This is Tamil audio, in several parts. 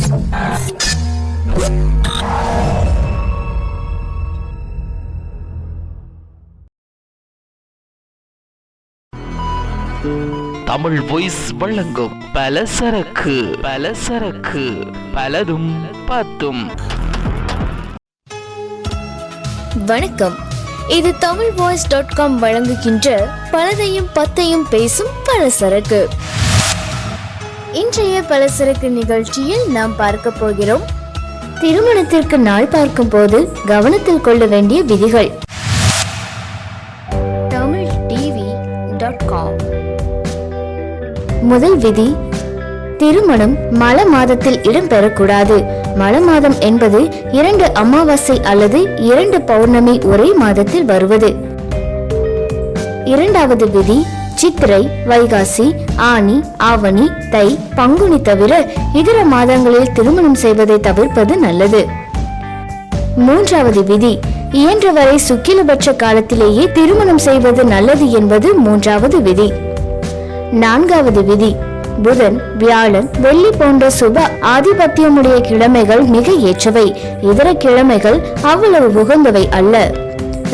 தமிழ் வாய்ஸ் வழங்கும் பலசரக்கு பலதும் பத்தும். வணக்கம், இது தமிழ் வாய்ஸ்.com வழங்குகின்ற பலதையும் பத்தையும் பேசும் பலசரக்கு. இன்றைய பலசரக்கு நிகழ்ச்சியில் நாம் பார்க்க போகிறோம் திருமணத்திற்கு நாள் பார்க்கும் போது கவனத்தில் கொள்ள வேண்டிய விதிகள். தமிழ் TV.com. முதல் விதி, திருமணம் மல மாதத்தில் இடம்பெறக்கூடாது. மல மாதம் என்பது 2 அமாவாசை அல்லது 2 பௌர்ணமி ஒரே மாதத்தில் வருவது. இரண்டாவது விதி, சித்திரை, வைகாசி, ஆனி, ஆவணி, தை, பங்குனி தவிர இதர மாதங்களில் திருமணம் செய்வதை தவிர்ப்பது நல்லது. மூன்றாவது விதி, இயன்றவரை சுக்கிலபட்ச காலத்திலேயே திருமணம் செய்வது நல்லது என்பது மூன்றாவது விதி. நான்காவது விதி, புதன், வியாழன், வெள்ளி போன்ற சுப ஆதிபத்தியமுடைய கிழமைகள் மிக ஏற்றவை. இதர கிழமைகள் அவ்வளவு உகந்தவை அல்ல.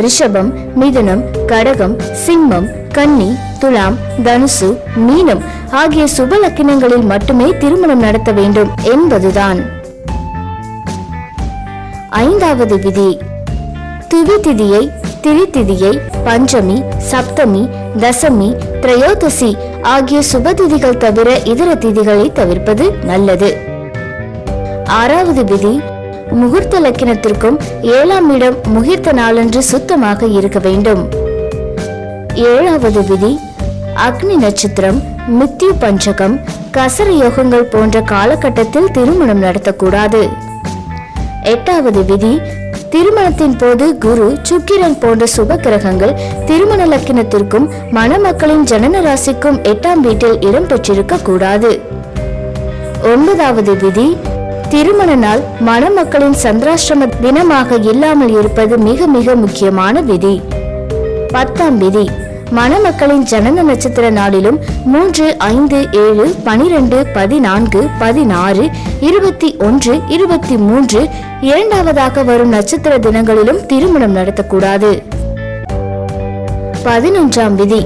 ரிஷபம், மிதுனம், கடகம், சிம்மம், கன்னி, துலாம், தனுசு, மீனம் ஆகிய சுப லக்கினங்களில் மட்டுமே திருமணம் நடத்த வேண்டும் என்பதுதான். ஐந்தாவது விதி, திதி திதியை, திரிதிதியை, பஞ்சமி, சப்தமி, தசமி, திரையோதசி ஆகிய சுபதிதிகள் தவிர இதர திதிகளை தவிர்ப்பது நல்லது. ஆறாவது விதி, முகூர்த்த லக்கினத்திற்கும் 7ஆம் இடம் முகூர்த்த நாளன்று சுத்தமாக இருக்க வேண்டும். ஏழாவது விதி, அக்னி நட்சத்திரம், மித்யு பஞ்சகம், கசர யோகங்கள் போன்ற காலகட்டத்தில் திருமணம் நடத்தக்கூடாது. எட்டாவது விதி, திருமணத்தின் போது குரு, சுக்கிரன் போன்ற சுப கிரகங்கள் திருமண லக்கினத்திற்கும் மணமக்களின் ஜனன ராசிக்கும் 8ஆம் வீட்டில் இடம் பெற்றிருக்க கூடாது. ஒன்பதாவது விதி, திருமண நாள் மணமக்களின் சந்திராஷ்டிரம தினமாக இல்லாமல் இருப்பது மிக மிக முக்கியமான விதி. 10ஆம் விதி, மணமக்களின் ஜனன நட்சத்திர நாளிலும் 3, 5, 7, 12, 14, 16, 21, 23 இரண்டாவதாக வரும் நட்சத்திர தினங்களிலும் திருமணம் நடத்தக்கூடாது. 11ஆம் விதி,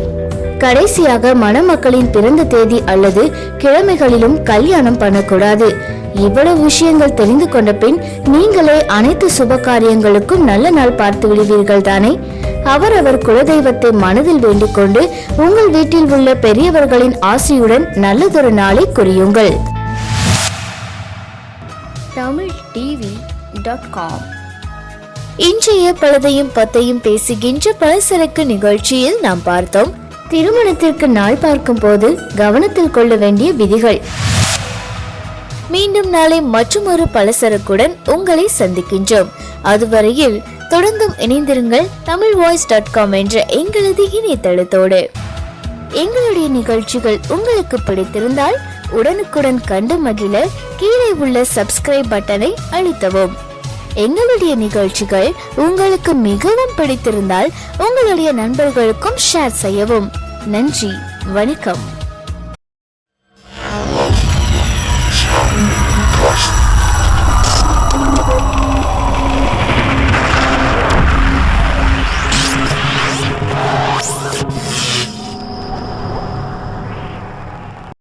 கடைசியாக மணமக்களின் பிறந்த தேதி அல்லது கிழமைகளிலும் கல்யாணம் பண்ணக்கூடாது. இவ்வளவு விஷயங்கள் தெரிந்து கொண்ட பின் நீங்களே அனைத்து சுப காரியங்களுக்கும் நல்ல நாள் பார்த்து விடுவீர்கள் தானே? அவரவர் குலதெய்வத்தை மனதில் வேண்டிக் கொண்டு உங்கள் வீட்டில் உள்ள பெரியவர்களின் ஆசையுடன் நல்லதொரு நாளை குறியுங்கள். தமிழ் TV.com. இன்றைய பலதையும் பத்தையும் பேசுகின்ற பலசரக்கு நிகழ்ச்சியில் நாம் பார்த்தோம் திருமணத்திற்கு நாள் பார்க்கும் போது கவனத்தில் கொள்ள வேண்டிய விதிகள். மீண்டும் நாளை மற்றொரு பலசரக்குடன் உங்களை சந்திக்கின்றோம். அதுவரையில் தொடர்ந்தும் இணைந்திருங்கள் தமிழ் வாய்ஸ்.com என்ற எங்களது இணையதளத்தோடு. எங்களுடைய நிகழ்ச்சிகள் உங்களுக்கு பிடித்திருந்தால் உடனுக்குடன் கண்டு மகிழ கீழே உள்ள சப்ஸ்கிரைப் பட்டனை அழுத்தவும். எங்களுடைய நிகழ்ச்சிகள் உங்களுக்கு மிகவும் பிடித்திருந்தால் உங்களுடைய நண்பர்களுக்கும் ஷேர் செய்யவும். நன்றி, வணக்கம்.